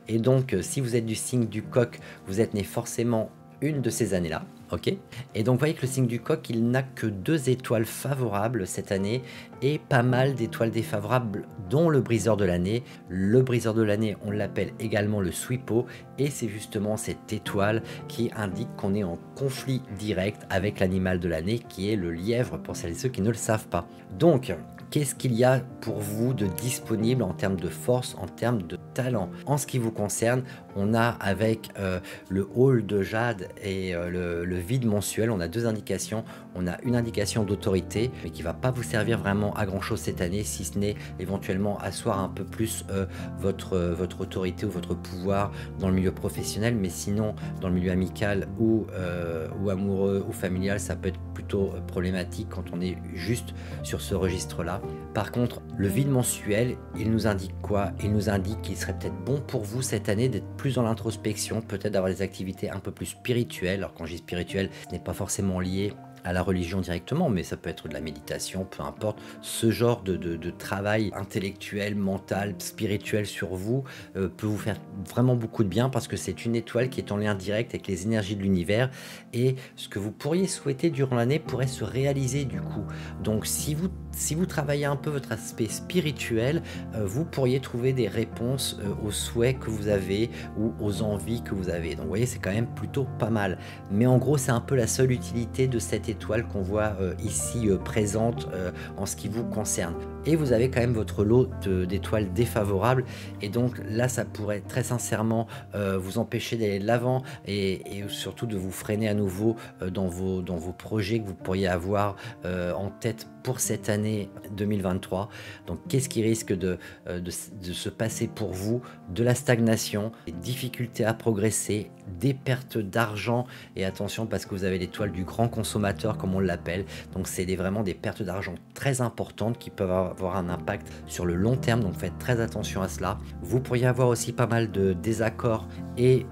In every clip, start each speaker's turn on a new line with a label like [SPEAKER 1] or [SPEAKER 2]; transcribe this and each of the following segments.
[SPEAKER 1] Et donc, si vous êtes du signe du Coq, vous êtes né forcément une de ces années-là. Ok. Et donc, vous voyez que le signe du Coq, il n'a que 2 étoiles favorables cette année et pas mal d'étoiles défavorables, dont le briseur de l'année. Le briseur de l'année, on l'appelle également le Sweepo, et c'est justement cette étoile qui indique qu'on est en conflit direct avec l'animal de l'année, qui est le lièvre, pour celles et ceux qui ne le savent pas. Donc, qu'est-ce qu'il y a pour vous de disponible en termes de force, en termes de talent? En ce qui vous concerne, on a avec le hall de jade et le vide mensuel, on a 2 indications. On a une indication d'autorité, mais qui va pas vous servir vraiment à grand chose cette année, si ce n'est éventuellement asseoir un peu plus votre autorité ou votre pouvoir dans le milieu professionnel, mais sinon dans le milieu amical ou amoureux ou familial, ça peut être plutôt problématique quand on est juste sur ce registre-là. Par contre, le vide mensuel, il nous indique quoi? Il nous indique qu'il serait peut-être bon pour vous cette année d'être plus dans l'introspection, peut-être d'avoir des activités un peu plus spirituelles. Alors quand je dis spirituel, ce n'est pas forcément lié à la religion directement, mais ça peut être de la méditation, peu importe. Ce genre de travail intellectuel, mental, spirituel sur vous peut vous faire vraiment beaucoup de bien, parce que c'est une étoile qui est en lien direct avec les énergies de l'univers, et ce que vous pourriez souhaiter durant l'année pourrait se réaliser du coup. Donc si vous travaillez un peu votre aspect spirituel, vous pourriez trouver des réponses aux souhaits que vous avez ou aux envies que vous avez. Donc vous voyez, c'est quand même plutôt pas mal. Mais en gros, c'est un peu la seule utilité de cette étoile qu'on voit ici présente en ce qui vous concerne. Et vous avez quand même votre lot d'étoiles défavorables, et donc là ça pourrait très sincèrement vous empêcher d'aller de l'avant, et surtout de vous freiner à nouveau dans vos projets que vous pourriez avoir en tête pour cette année 2023. Donc qu'est-ce qui risque de se passer pour vous? De la stagnation, des difficultés à progresser, des pertes d'argent, et attention parce que vous avez l'étoile du grand consommateur comme on l'appelle, donc c'est vraiment des pertes d'argent très importantes qui peuvent avoir un impact sur le long terme, donc faites très attention à cela. Vous pourriez avoir aussi pas mal de désaccords et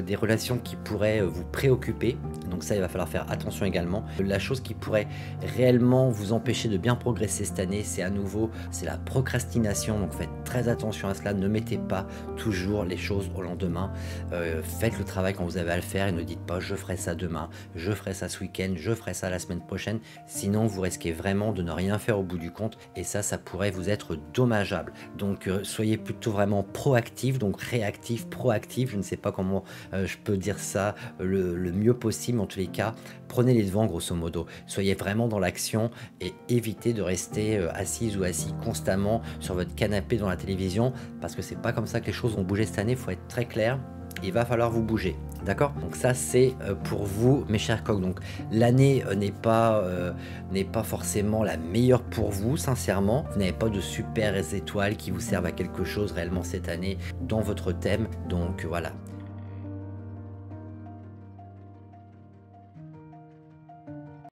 [SPEAKER 1] des relations qui pourraient vous préoccuper, donc ça il va falloir faire attention également. La chose qui pourrait réellement vous empêcher de bien progresser cette année, c'est la procrastination, donc faites très attention à cela. Ne mettez pas toujours les choses au lendemain, faites le travail quand vous avez à le faire, et ne dites pas je ferai ça demain, je ferai ça ce week-end, je ferai ça la semaine prochaine, sinon vous risquez vraiment de ne rien faire au bout du compte, et ça pourrait vous être dommageable. Donc soyez plutôt vraiment proactif, donc réactif, proactif, je ne sais pas comment je peux dire ça le mieux possible, en tous les cas prenez les devants grosso modo, soyez vraiment dans l'action et évitez de rester assise ou assis constamment sur votre canapé dans la télévision, parce que c'est pas comme ça que les choses vont bouger cette année. Il faut être très clair, il va falloir vous bouger, d'accord? Donc ça c'est pour vous mes chers coqs. Donc l'année n'est pas forcément la meilleure pour vous, sincèrement. Vous n'avez pas de super étoiles qui vous servent à quelque chose réellement cette année dans votre thème, donc voilà.